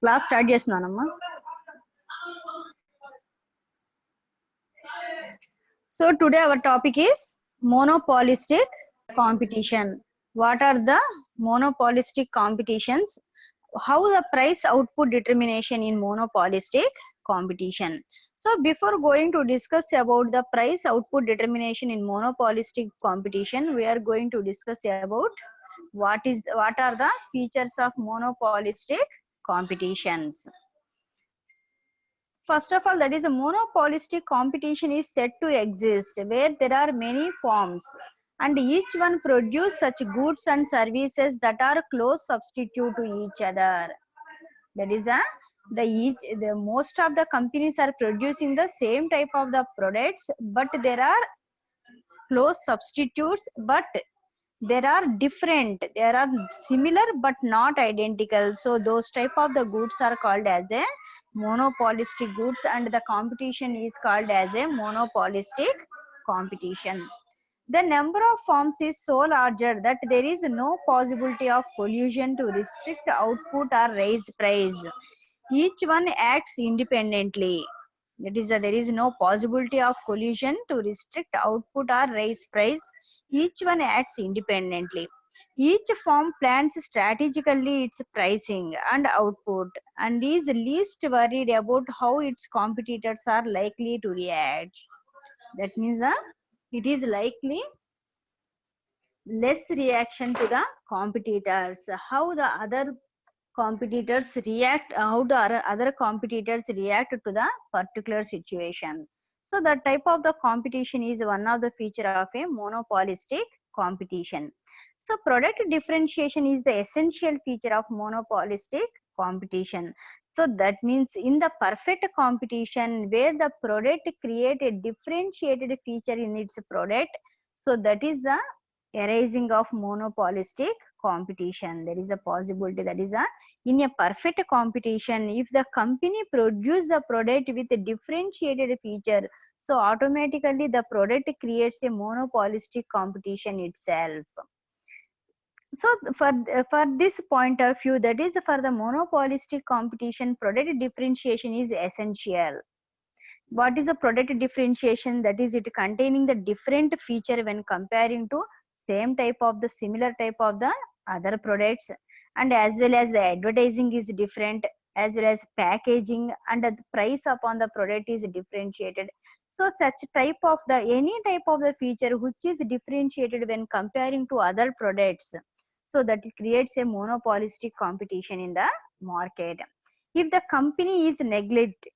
Class start చేస్తున్నానమ్మా. So today our topic is monopolistic competition. What are the monopolistic competitions? How the price output determination in monopolistic competition. So before going to discuss about the price output determination in monopolistic competition, we are going to discuss about what are the features of monopolistic competitions. First of all, that is a monopolistic competition is said to exist where there are many firms and each one produce such goods and services that are close substitute to each other. That is the most of the companies are producing the same type of the products, but there are close substitutes, but there are different, there are similar but not identical, so those type of the goods are called as a monopolistic goods and the competition is called as a monopolistic competition. The number of firms is so larger that there is no possibility of collusion to restrict output or raise price. Each one acts independently. That is that there is no possibility of collusion to restrict output or raise price. Each one acts independently. Each firm plans strategically its pricing and output and is least worried about how its competitors are likely to react. That means it is likely less reaction to the competitors, how the other competitors react, how the other competitors react to the particular situation. So the type of the competition is one of the feature of a monopolistic competition. So product differentiation is the essential feature of monopolistic competition. So that means in the perfect competition where the product create a differentiated feature in its product, so that is the arising of monopolistic competition. There is a possibility, that is in a perfect competition, if the company produce the product with a differentiated feature, so automatically the product creates a monopolistic competition itself. So for this point of view, that is for the monopolistic competition, product differentiation is essential. What is a product differentiation? That is it containing the different feature when comparing to same type of the similar type of the other products, and as well as the advertising is different, as well as packaging and the price upon the product is differentiated. So such type of the any type of the feature which is differentiated when comparing to other products, so that it creates a monopolistic competition in the market. If the company is neglect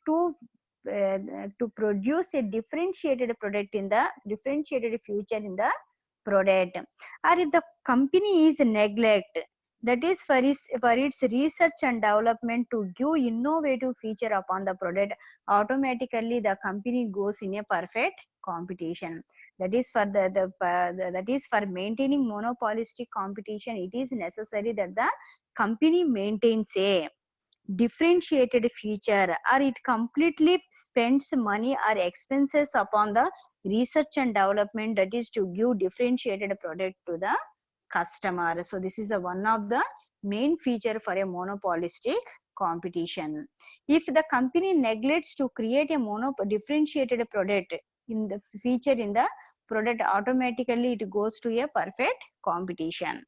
to produce a differentiated product in the differentiated feature in the product, or if the company is neglect, that is for its research and development to give innovative feature upon the product, automatically the company goes in a perfect competition. That is for that is for maintaining monopolistic competition, it is necessary that the company maintains a differentiated feature, or it completely spends money or expenses upon the research and development, that is to give differentiated product to the customer. So this is the one of the main feature for a monopolistic competition. If the company neglects to create a differentiated product in the feature in the product, automatically it goes to a perfect competition.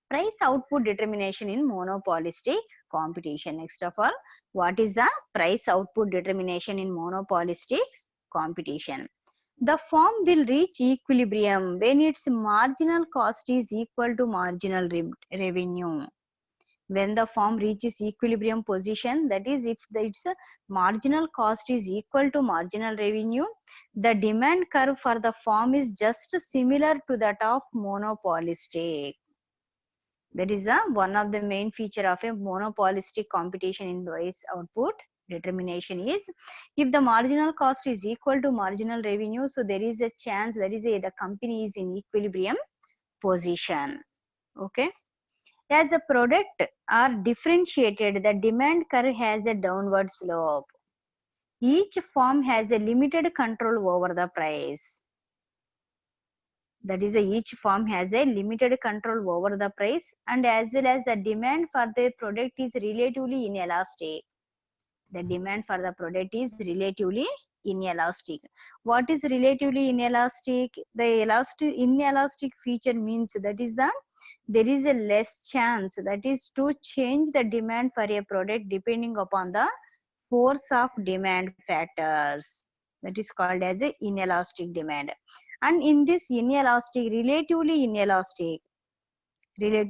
Price output determination in monopolistic competition. Next of all, what is the price output determination in monopolistic competition? The firm will reach equilibrium when its marginal cost is equal to marginal revenue. When the firm reaches equilibrium position, that is if its marginal cost is equal to marginal revenue, the demand curve for the firm is just similar to that of monopolistic. That is one of the main feature of a monopolistic competition in price output determination is, if the marginal cost is equal to marginal revenue, so there is a chance, that is the company is in equilibrium position. Okay. As the product are differentiated, the demand curve has a downward slope. Each firm has a limited control over the price. That is, each firm has a limited control over the price, and as well as the demand for the product is relatively inelastic. The demand for the product is relatively inelastic. What is relatively inelastic? The inelastic feature means that is there is a less chance, that is to change the demand for a product depending upon the force of demand factors. That is called as a inelastic demand. And in this relatively inelastic, that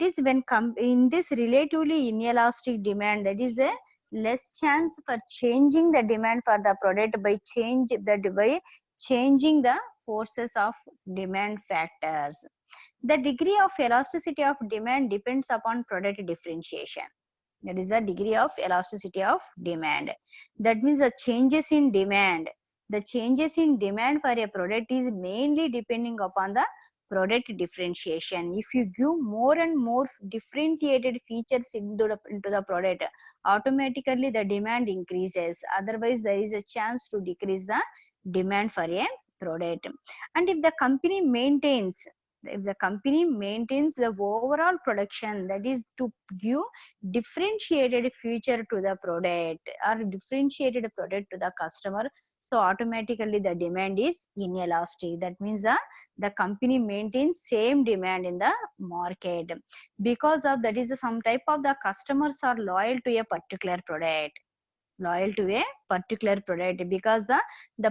is when in this relatively inelastic demand, that is a less chance for changing the demand for the product by changing the forces of demand factors. The degree of elasticity of demand depends upon product differentiation. That is the degree of elasticity of demand. That means the changes in demand for a product is mainly depending upon the product differentiation. If you give more and more differentiated features into the product, automatically the demand increases. Otherwise, there is a chance to decrease the demand for a product. And if the company maintains the overall production, that is to give differentiated feature to the product or differentiated product to the customer, so automatically the demand is inelastic. That means the company maintains same demand in the market, because of that is some type of the customers are loyal to a particular product, because the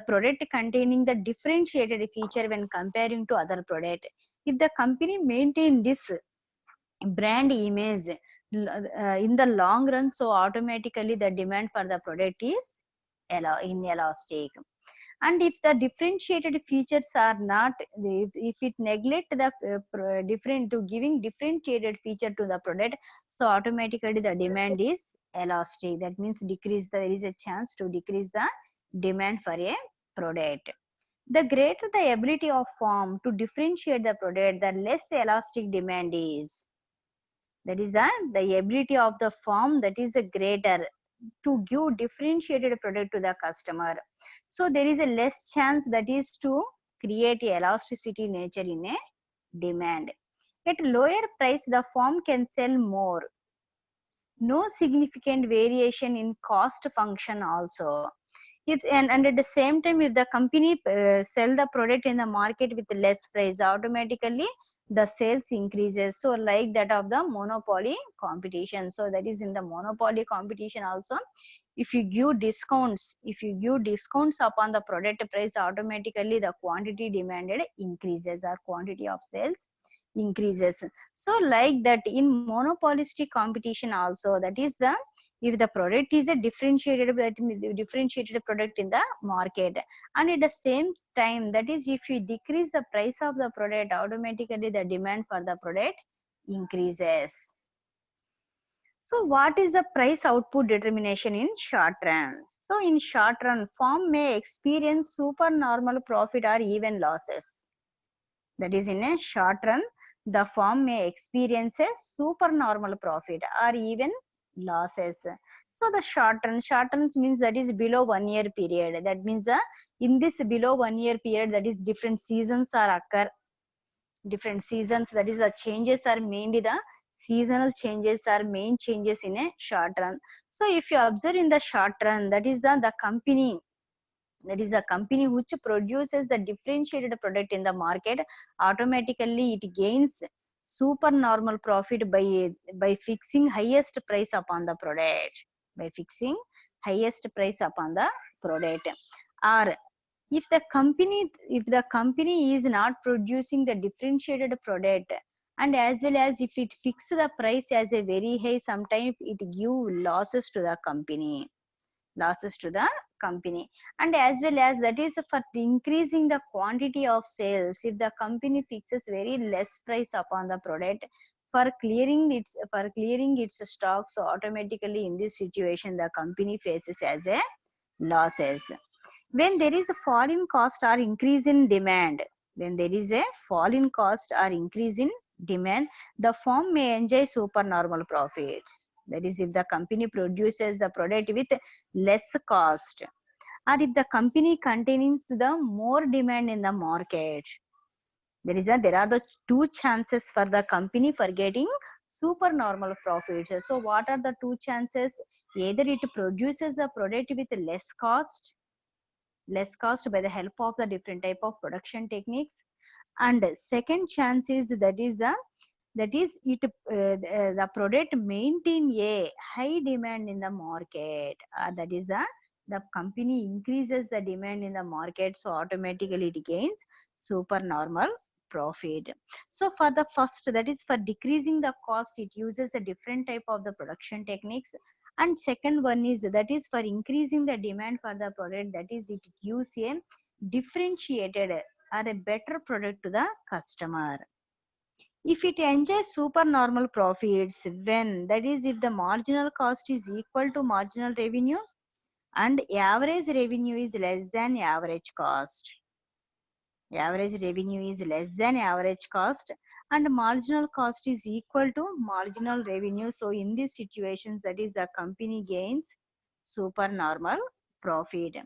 product containing the differentiated feature when comparing to other product. If the company maintain this brand image in the long run, so automatically the demand for the product is inelastic. And if the differentiated features are not, if it neglect the different to giving differentiated feature to the product, so automatically the demand is elastic. That means there is a chance to decrease the demand for a product. The greater the ability of firm to differentiate the product, the less elastic demand is. That is the ability of the firm, that is the greater to give differentiated product to the customer. So there is a less chance, that is to create a elasticity nature in a demand. At lower price, the firm can sell more. No significant variation in cost function also. And at the same time, if the company sell the product in the market with less price, automatically the sales increases. So like that of the monopoly competition. So that is in the monopoly competition also, if you give discounts upon the product price, automatically the quantity demanded increases or quantity of sales increases. So like that in monopolistic competition also, that is if the product is a differentiated product in the market, and at the same time, that is if you decrease the price of the product, automatically the demand for the product increases. So what is the price output determination in short run? So in short run, firm may experience supernormal profit or even losses. That is, in a short run, the firm may experience a supernormal profit or even losses. So the short run means that is below 1 year period. That means in this below 1 year period, that is different seasons are occur. Different seasons, that is the changes are mainly the seasonal changes are main changes in a short run. So if you observe in the short run, that is the company, that is a company which produces the differentiated product in the market, automatically it gains supernormal profit by fixing highest price upon the product, or if the company is not producing the differentiated product, and as well as if it fixes the price as a very high, sometimes it give losses to the company, and as well as that is for increasing the quantity of sales, if the company fixes very less price upon the product for clearing its stock, so automatically in this situation the company faces as a losses. When there is a fall in cost or increase in demand, the firm may enjoy supernormal profits. That is, if the company produces the product with less cost or if the company contains the more demand in the market. There are the two chances for the company for getting supernormal profits. So what are the two chances? Either it produces the product with less cost by the help of the different type of production techniques, and second chance is the product maintain a high demand in the market. The company increases the demand in the market, so automatically it gains supernormal profit. So for the first, that is for decreasing the cost, it uses a different type of the production techniques, and second one is that is for increasing the demand for the product, that is it gives a differentiated or a better product to the customer. If it enjoys supernormal profits, when, that is if the marginal cost is equal to marginal revenue and average revenue is less than average cost. Average revenue is less than average cost and marginal cost is equal to marginal revenue. So in these situations, that is the company gains supernormal profit.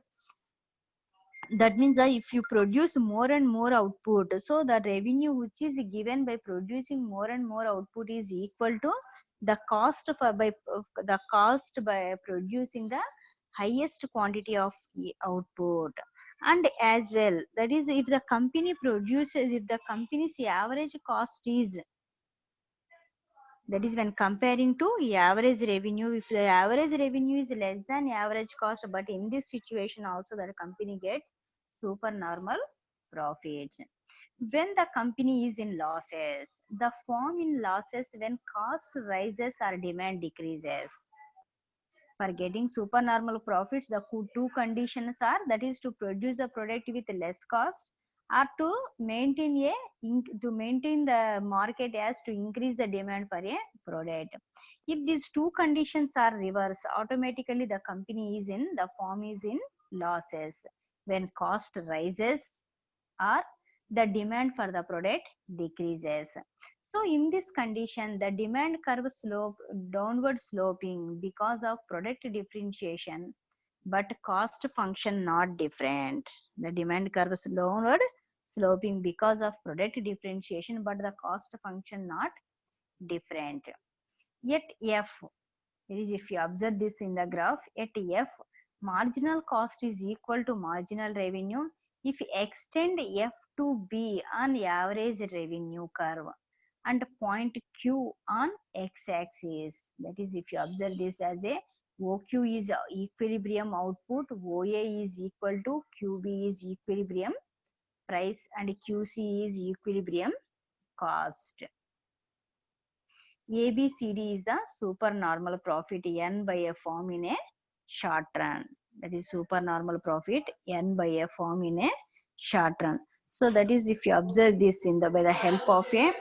That means that if you produce more and more output, so the revenue which is given by producing more and more output is equal to the cost by producing the highest quantity of output. And as well, that is if the company's average cost is, that is when comparing to average revenue, if the average revenue is less than average cost, but in this situation also the company gets supernormal profits. When the company is in losses, the form in losses when cost rises or demand decreases. For getting supernormal profits, the two conditions are, that is to produce the product with less cost or to maintain the market as to increase the demand for a product. If these two conditions are reversed, automatically the form is in losses when cost rises or the demand for the product decreases. So in this condition, the demand curve downward sloping because of product differentiation, but cost function not different. The demand curve is downward sloping because of product differentiation, but the cost function not different. Yet F, if you observe this in the graph, at F, marginal cost is equal to marginal revenue if you extend F to B on average revenue curve and point Q on x-axis. That is, if you observe this as a OQ is equilibrium output, OA is equal to QB is equilibrium price, and QC is equilibrium cost. ABCD is the supernormal profit N by a form in a short run. That is supernormal profit N by a form in a short run. So that is, if you observe this by the help of a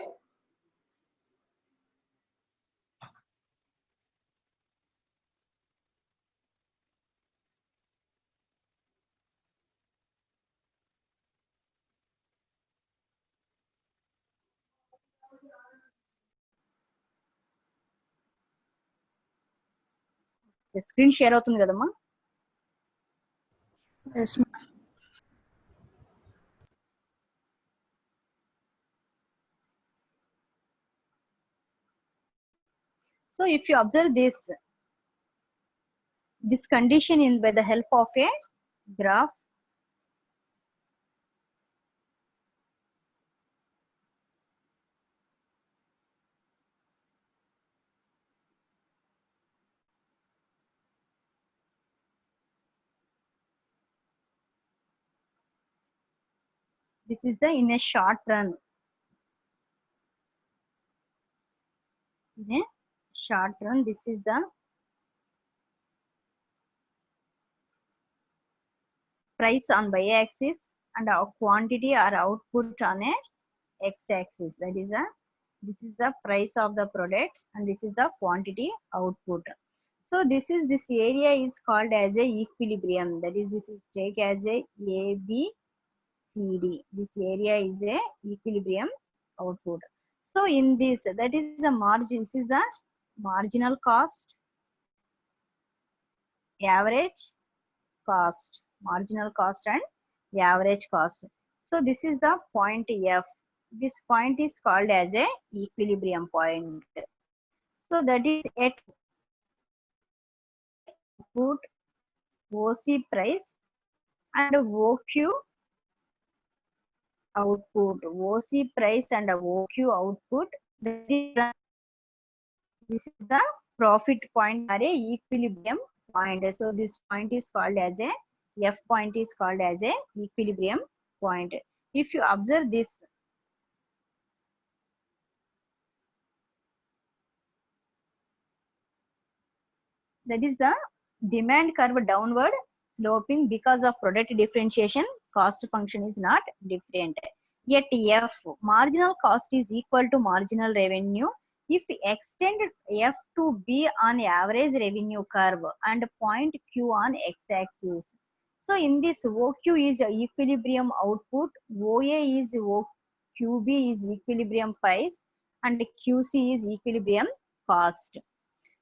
screen share అవుతుంది కదమ్మా. Yes, So if you observe this condition by the help of a graph, this is the in a short run. In a short run, this is the price on y-axis and our quantity or output on a x-axis. This is the price of the product and this is the quantity output. So this area is called as a equilibrium. That is, this is take as a ABCD. This area is a equilibrium output. So in this, that is the margin. This is the marginal cost, average cost. marginal cost and average cost. So this is the point F. This point is called as a equilibrium point. So that is at output, OC price and OQ output. OC price and OQ output. This is the profit point or a equilibrium point. So this point is called as a F point is called as a equilibrium point. If you observe this, that is the demand curve downward sloping because of product differentiation, cost function is not different. Yet F, marginal cost is equal to marginal revenue if we extend F to be on average revenue curve and point Q on x-axis. So in this, OQ is equilibrium output, OA is QB is equilibrium price, and QC is equilibrium cost.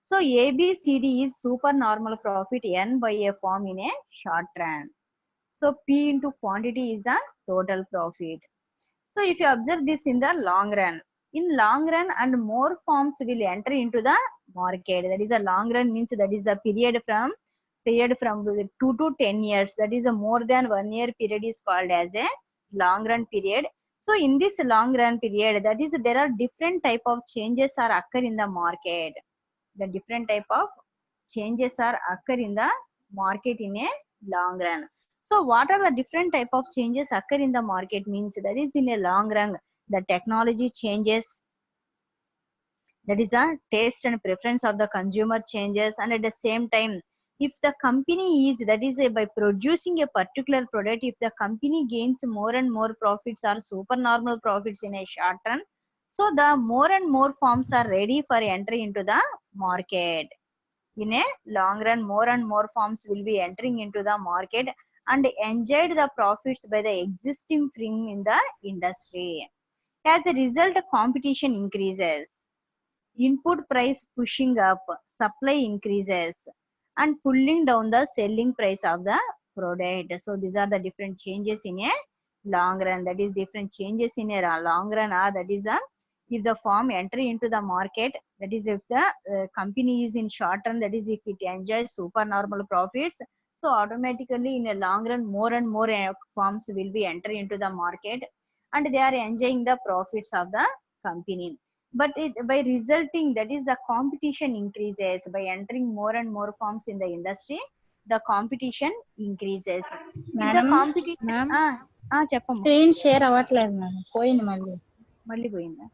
So ABCD is supernormal profit N by a form in a short run. So P into quantity is the total profit. So if you observe this in the long run, in long run and more forms will enter into the market. That is a long run means that is the period from 2 to 10 years. That is a more than 1 year period is called as a long run period. So in this long run period, that is there are different type of changes are occur in the market. The different type of changes are occur in the market in a long run. So what are the different type of changes occur in the market means that is in a long run, the technology changes, that is a taste and preference of the consumer changes, and at the same time, if the company is, that is by producing a particular product, if the company gains more and more profits or supernormal profits in a short run, so the more and more firms are ready for entry into the market. In a long run, more and more firms will be entering into the market and enjoyed the profits by the existing firm in the industry. As a result, competition increases, input price pushing up, supply increases, and pulling down the selling price of the product. So these are the different changes in a long run. That is different changes in a long run are, that is if the firm entry into the market, that is if the company is in short run, that is if it enjoys supernormal profits, so automatically in a long run more and more firms will be entering into the market and they are enjoying the profits of the company. But by resulting, that is the competition increases, by entering more and more firms in the industry, the competition increases. If the madam competition ma'am చెప్పమ్మా, screen share అవ్వట్లేదు ma'am, పోయింది మళ్ళీ. మళ్ళీ పోయిందా?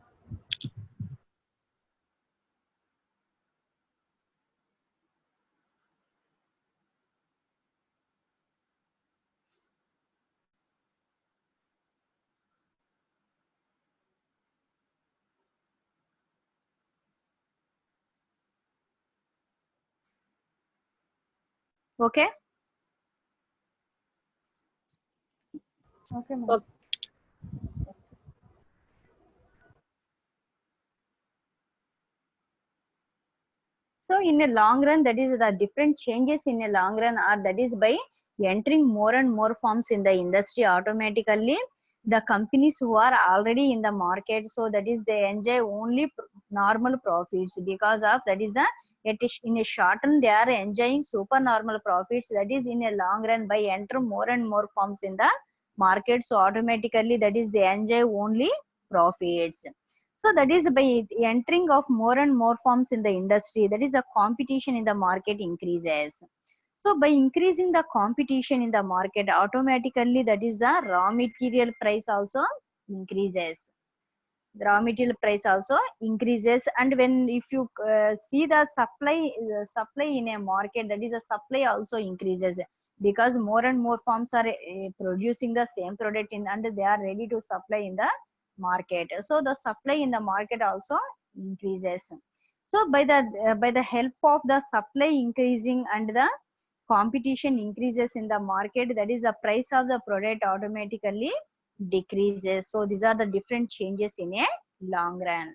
Okay. Okay, ma'am. So in a long run, that is the different changes in a long run are, that is by entering more and more firms in the industry, automatically the companies who are already in the market, so that is they enjoy only normal profits, because of that is the in a short run they are enjoying super normal profits. That is in a long run, by enter more and more firms in the market, so automatically that is they enjoy only profits. So that is by entering of more and more firms in the industry, that is a competition in the market increases. So by increasing the competition in the market, automatically that is the raw material price also increases. The raw material price also increases, and when if you see the supply in a market, that is a supply also increases, because more and more firms are producing the same product in, and they are ready to supply in the market, so the supply in the market also increases. So by the help of the supply increasing and the competition increases in the market, that is the price of the product automatically decreases. So these are the different changes in a long run.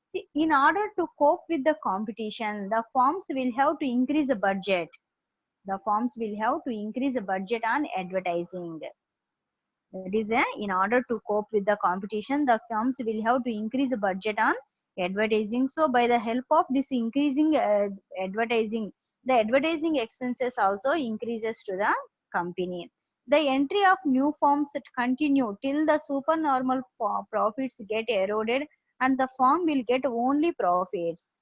See, in order to cope with the competition, the firms will have to increase the budget. The firms will have to increase the budget on advertising. That is, in order to cope with the competition, the firms will have to increase the budget on advertising. So, by the help of this increasing advertising, the advertising expenses also increases to the company. The entry of new firms continue till the supernormal profits get eroded and the firm will get only profits.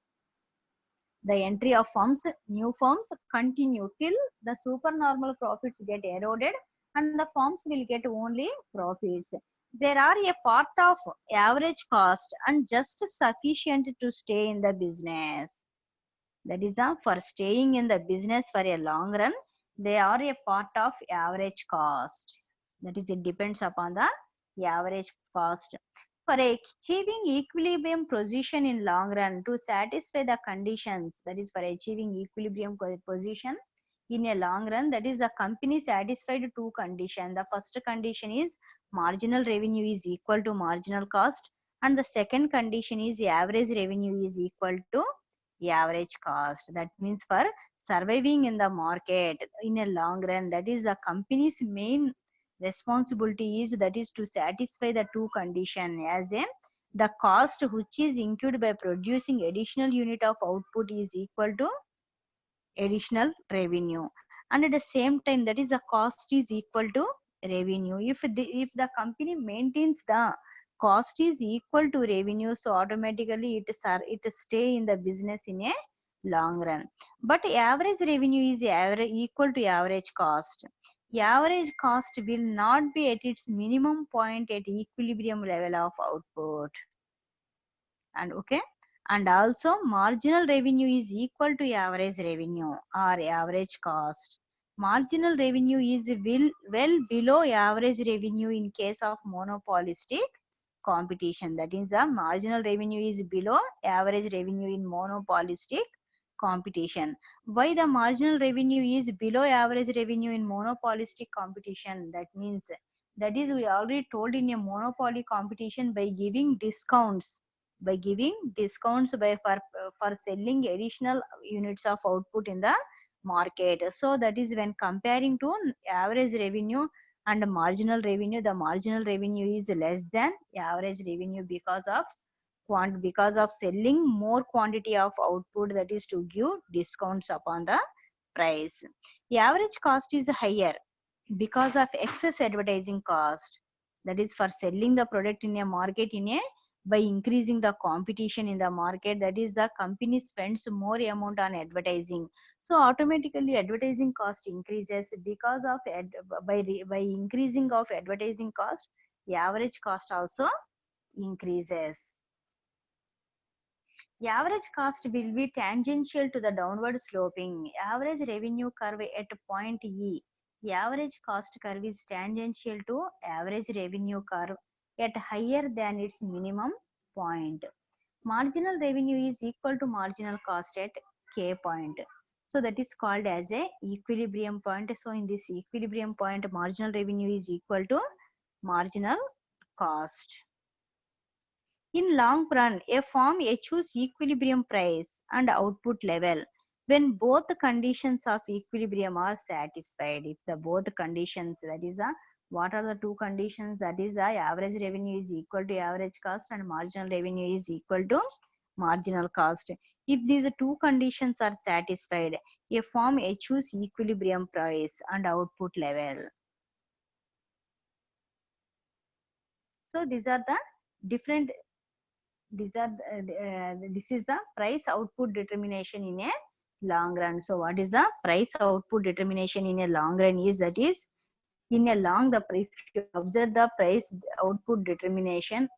The entry of firms, new firms continue till the supernormal profits get eroded and the firms will get only profits. There are a part of average cost and just sufficient to stay in the business. That is, for staying in the business for a long run, they are a part of average cost. That is, it depends upon the average cost. For achieving equilibrium position in long run to satisfy the conditions, that is for achieving equilibrium position in a long run, that is the company satisfied two conditions. The first condition is marginal revenue is equal to marginal cost and the second condition is average revenue is equal to average cost. That means for surviving in the market in a long run, that is the company's main responsibility is that is to satisfy the two condition, as in the cost which is incurred by producing additional unit of output is equal to additional revenue, and at the same time that is the cost is equal to revenue. If the company maintains the cost is equal to revenue, so automatically it stay in the business in a long run. But average revenue is equal to average cost. Average cost will not be at its minimum point at equilibrium level of output. And okay, and also marginal revenue is equal to average revenue or average cost. Marginal revenue is well below average revenue in case of monopolistic competition. That is, the marginal revenue is below average revenue in monopolistic competition. Why the marginal revenue is below average revenue in monopolistic competition? That means, that is, we already told, in a monopoly competition, by giving discounts, for selling additional units of output in the market. So that is, when comparing to average revenue and marginal revenue, the marginal revenue is less than average revenue because of selling more quantity of output, that is to give discounts upon the price. The average cost is higher because of excess advertising cost, that is for selling the product in a market by increasing the competition in the market, that is the company spends more amount on advertising, so automatically advertising cost increases. Because of by increasing of advertising cost, the average cost also increases. The average cost will be tangential to the downward sloping average revenue curve at point E. The average cost curve is tangential to average revenue curve at higher than its minimum point. Marginal revenue is equal to marginal cost at K point. So that is called as a equilibrium point. So in this equilibrium point, marginal revenue is equal to marginal cost. In long run, a firm achieves equilibrium price and output level when both the conditions of equilibrium are satisfied. If the both conditions, that is, what are the two conditions? That is, the average revenue is equal to average cost and marginal revenue is equal to marginal cost. If these two conditions are satisfied, a firm achieves equilibrium price and output level. So these are the different. This is the price output determination in a long run. So what is the price output determination in a long run is, that is, in a long, if you observe the price output determination